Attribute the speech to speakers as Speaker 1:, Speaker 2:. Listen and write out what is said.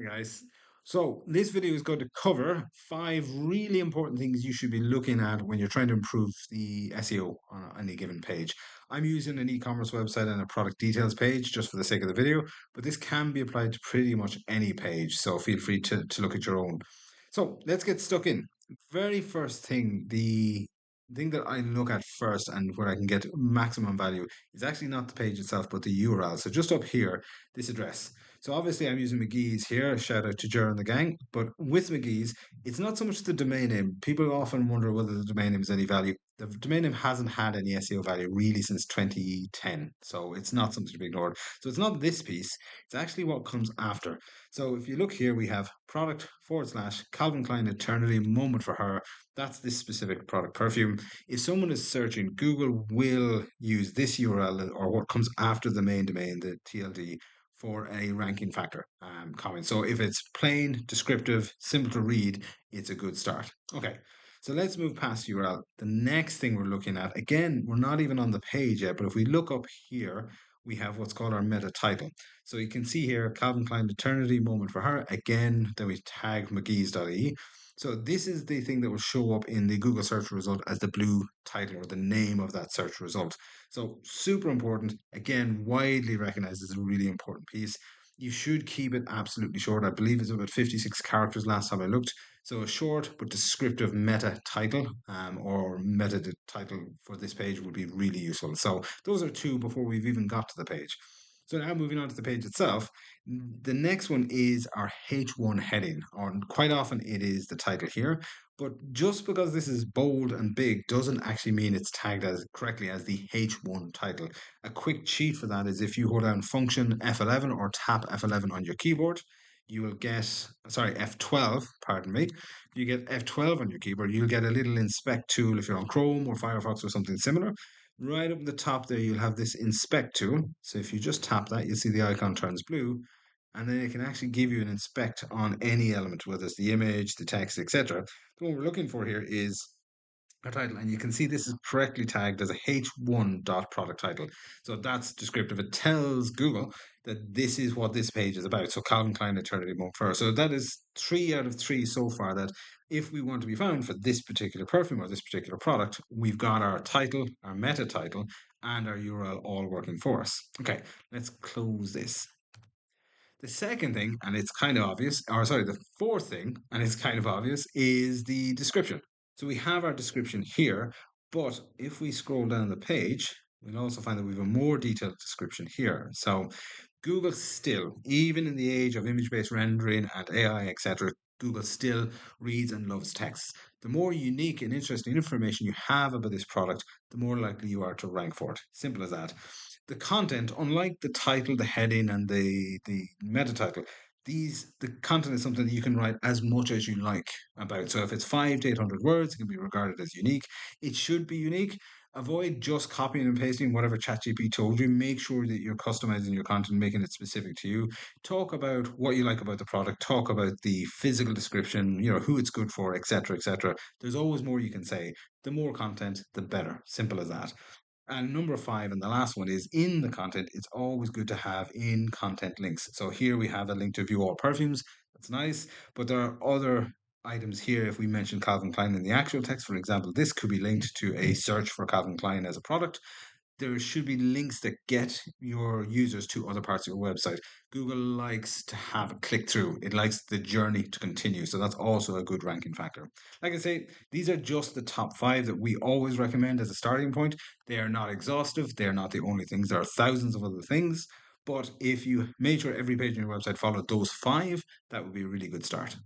Speaker 1: Guys. So this video is going to cover 5 really important things you should be looking at when you're trying to improve the SEO on any given page. I'm using an e-commerce website and a product details page just for the sake of the video, but this can be applied to pretty much any page. So feel free to look at your own. So let's get stuck in. Very first thing, the thing that I look at first and where I can get maximum value is actually not the page itself, but the URL. So just up here, this address. So obviously I'm using McGee's here. Shout out to Jer and the gang. But with McGee's, it's not so much the domain name. People often wonder whether the domain name has any value. The domain name hasn't had any SEO value really since 2010. So it's not something to be ignored. So it's not this piece. It's actually what comes after. So if you look here, we have product / Calvin Klein Eternity Moment for Her. That's this specific product perfume. If someone is searching, Google will use this URL or what comes after the main domain, the TLD, for a ranking factor comment. So if it's plain, descriptive, simple to read, it's a good start. Okay, so let's move past URL. The next thing we're looking at, again, we're not even on the page yet, but if we look up here, we have what's called our meta title. So you can see here, Calvin Klein Eternity Moment for Her. Again, then we tag McGee's.ie. So this is the thing that will show up in the Google search result as the blue title or the name of that search result. So super important. Again, widely recognized as a really important piece. You should keep it absolutely short. I believe it's about 56 characters last time I looked. So a short but descriptive meta title or meta title for this page would be really useful. So those are two before we've even got to the page. So now moving on to the page itself, the next one is our H1 heading, or quite often it is the title here. But just because this is bold and big doesn't actually mean it's tagged as correctly as the H1 title. A quick cheat for that is if you hold down function F11 or tap F11 on your keyboard, you will get, sorry, F12, pardon me. If you get F12 on your keyboard, you'll get a little inspect tool if you're on Chrome or Firefox or something similar. Right up the top there, you'll have this inspect tool. So if you just tap that, you'll see the icon turns blue. And then it can actually give you an inspect on any element, whether it's the image, the text, etc. What we're looking for here is our title, and you can see this is correctly tagged as a H1 dot product title. So that's descriptive. It tells Google that this is what this page is about. So Calvin Klein Eternity Month Fair. So that is 3 out of 3 so far that if we want to be found for this particular perfume or this particular product, we've got our title, our meta title, and our URL all working for us. Okay, let's close this. The second thing, and it's kind of obvious, or sorry, the fourth thing, and it's kind of obvious, is the description. So we have our description here, but if we scroll down the page, we'll also find that we have a more detailed description here. So Google still, even in the age of image-based rendering and AI, etc., Google still reads and loves text. The more unique and interesting information you have about this product, the more likely you are to rank for it. Simple as that. The content, unlike the title, the heading, and the meta title, the content is something that you can write as much as you like about. So if it's 5 to 800 words, it can be regarded as unique. It should be unique. Avoid just copying and pasting whatever ChatGPT told you. Make sure that you're customizing your content, making it specific to you. Talk about what you like about the product. Talk about the physical description, who it's good for, etc., etc. There's always more you can say. The more content, the better. Simple as that. And number 5, and the last one is in the content, it's always good to have in content links. So here we have a link to view all perfumes. That's nice. But there are other items here. If we mention Calvin Klein in the actual text, for example, this could be linked to a search for Calvin Klein as a product. There should be links that get your users to other parts of your website. Google likes to have a click through. It likes the journey to continue. So that's also a good ranking factor. Like I say, these are just the top 5 that we always recommend as a starting point. They are not exhaustive. They're not the only things. There are thousands of other things. But if you made sure every page on your website followed those 5, that would be a really good start.